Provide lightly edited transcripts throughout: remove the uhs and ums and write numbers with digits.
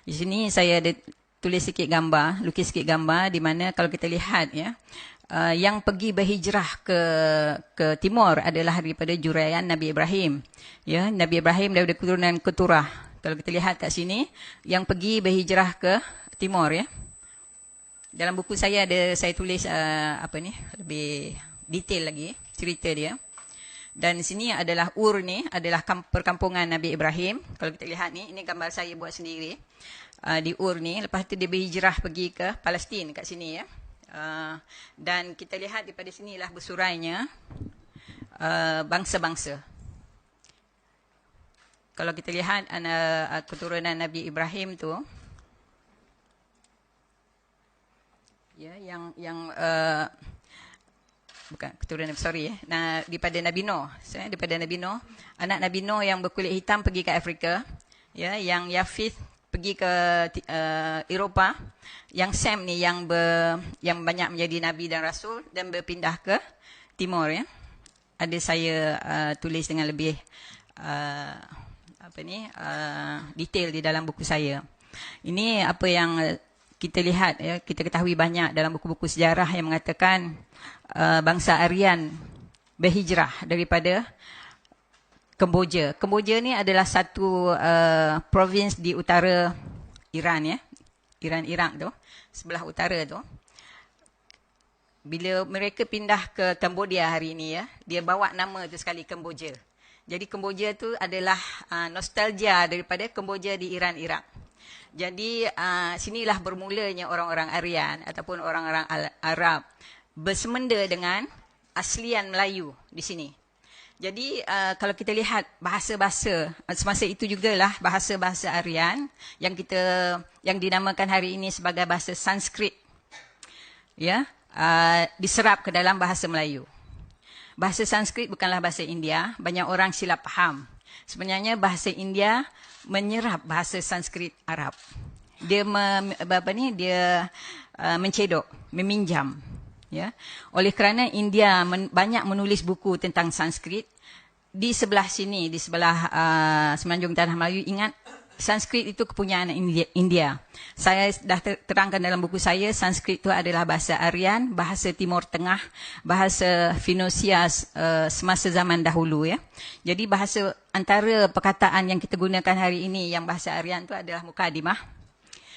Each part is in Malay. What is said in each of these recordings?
Di sini saya ada tulis sikit gambar, lukis sikit gambar di mana kalau kita lihat ya, yang pergi berhijrah ke timur adalah daripada juraian Nabi Ibrahim. Ya, Nabi Ibrahim daripada keturunan Keturah. Kalau kita lihat kat sini, yang pergi berhijrah ke timur ya. Dalam buku saya saya tulis lebih detail lagi cerita dia. Dan sini adalah Ur ni adalah perkampungan Nabi Ibrahim. Kalau kita lihat ni, ini gambar saya buat sendiri. Di Ur ni, lepas tu dia berhijrah pergi ke Palestin kat sini ya. Dan kita lihat daripada sinilah bersurainya bangsa-bangsa. Kalau kita lihat keturunan Nabi Ibrahim tu, ya, bukan keturunan, daripada Nabi Nuh. Daripada Nabi Nuh, anak Nabi Nuh yang berkulit hitam pergi ke Afrika, ya, yang Yafith pergi ke Eropah, yang Sem ni yang banyak menjadi nabi dan rasul dan berpindah ke timur ya. Ada saya tulis dengan lebih detail di dalam buku saya. Ini apa yang kita lihat ya, kita ketahui banyak dalam buku-buku sejarah yang mengatakan bangsa Aryan berhijrah daripada Kemboja. Kemboja ni adalah satu provinsi di utara Iran ya. Iran, Iraq tu, sebelah utara tu. Bila mereka pindah ke Cambodia hari ini ya, dia bawa nama tu sekali Kemboja. Jadi Kemboja tu adalah nostalgia daripada Kemboja di Iran, Iraq. Jadi sinilah bermulanya orang-orang Aryan ataupun orang-orang Arab bersemenda dengan aslian Melayu di sini. Jadi kalau kita lihat bahasa-bahasa semasa itu jugalah bahasa-bahasa Aryan yang dinamakan hari ini sebagai bahasa Sanskrit. Ya, diserap ke dalam bahasa Melayu. Bahasa Sanskrit bukanlah bahasa India, banyak orang silap faham. Sebenarnya bahasa India menyerap bahasa Sanskrit Arab. Dia mencedok, meminjam. Ya, oleh kerana India banyak menulis buku tentang Sanskrit, di sebelah sini, di sebelah semenanjung tanah Melayu, ingat Sanskrit itu kepunyaan India. Saya dah terangkan dalam buku saya, Sanskrit itu adalah bahasa Aryan, bahasa Timur Tengah, bahasa Finosia semasa zaman dahulu ya. Jadi bahasa antara perkataan yang kita gunakan hari ini yang bahasa Aryan itu adalah mukadimah,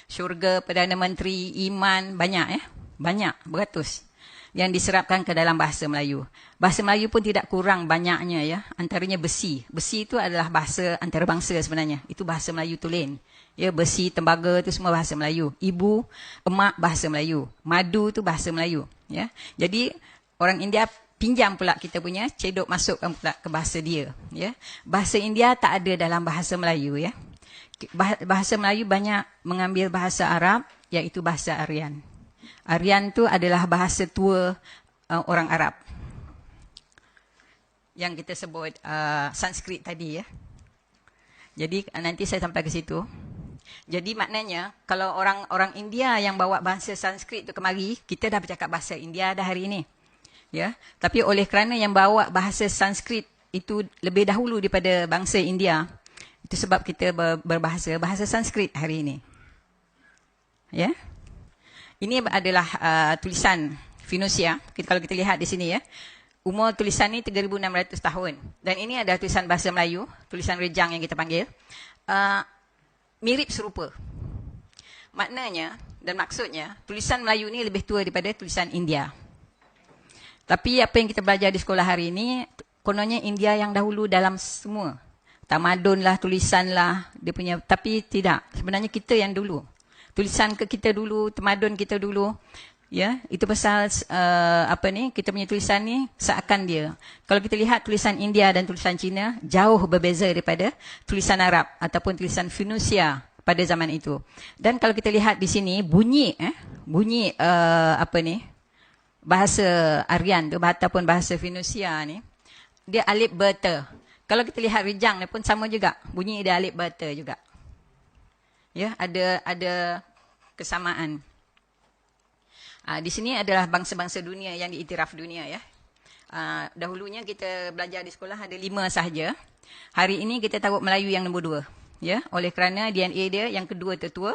syurga, Perdana Menteri, iman, banyak ya. Banyak, beratus yang diserapkan ke dalam bahasa Melayu. Bahasa Melayu pun tidak kurang banyaknya ya. Antaranya besi. Besi itu adalah bahasa antarabangsa sebenarnya. Itu bahasa Melayu tulen. Ya, besi, tembaga itu semua bahasa Melayu. Ibu, emak bahasa Melayu. Madu itu bahasa Melayu. Ya. Jadi orang India pinjam pula kita punya, cedok masukkan pula ke bahasa dia. Ya. Bahasa India tak ada dalam bahasa Melayu ya. Bahasa Melayu banyak mengambil bahasa Arab, iaitu bahasa Aryan. Aryan tu adalah bahasa tua orang Arab yang kita sebut Sanskrit tadi ya. Jadi nanti saya sampai ke situ. Jadi maknanya kalau orang India yang bawa bahasa Sanskrit tu kemari, kita dah bercakap bahasa India dah hari ini. Ya, tapi oleh kerana yang bawa bahasa Sanskrit itu lebih dahulu daripada bangsa India, itu sebab kita berbahasa Sanskrit hari ini. Ya. Ini adalah tulisan Finosia. Kalau kita lihat di sini ya. Umur tulisan ni 3,600 tahun. Dan ini adalah tulisan bahasa Melayu, tulisan rejang yang kita panggil. Mirip serupa. Maknanya dan maksudnya, tulisan Melayu ni lebih tua daripada tulisan India. Tapi apa yang kita belajar di sekolah hari ini, kononnya India yang dahulu dalam semua. Tamadun lah, tulisan lah, dia punya. Tapi tidak, sebenarnya kita yang dulu. Tulisan kita dulu, tamadun kita dulu. Ya, itu pasal kita punya tulisan ni seakan dia. Kalau kita lihat tulisan India dan tulisan Cina jauh berbeza daripada tulisan Arab ataupun tulisan Finosia pada zaman itu. Dan kalau kita lihat di sini bunyi bahasa Aryan tu ataupun bahasa Finosia ni, dia alif beta. Kalau kita lihat rejang ni pun sama juga, bunyi dia alif beta juga. Ya, ada kesamaan. Di sini adalah bangsa-bangsa dunia yang diiktiraf dunia ya. Dahulunya kita belajar di sekolah ada 5 sahaja. Hari ini kita tahu Melayu yang nombor 2. ya, oleh kerana DNA dia yang kedua tertua.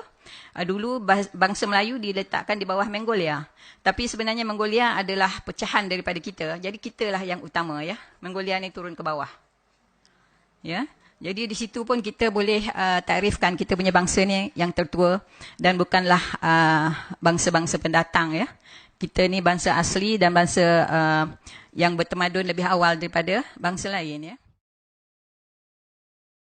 Dulu bangsa Melayu diletakkan di bawah Mongolia, tapi sebenarnya Mongolia adalah pecahan daripada kita, jadi kitalah yang utama, ya. Mongolia ni turun ke bawah, ya. Jadi di situ pun kita boleh takrifkan kita punya bangsa ni yang tertua dan bukanlah bangsa-bangsa pendatang, ya. Kita ni bangsa asli dan bangsa yang bertamadun lebih awal daripada bangsa lain, ya.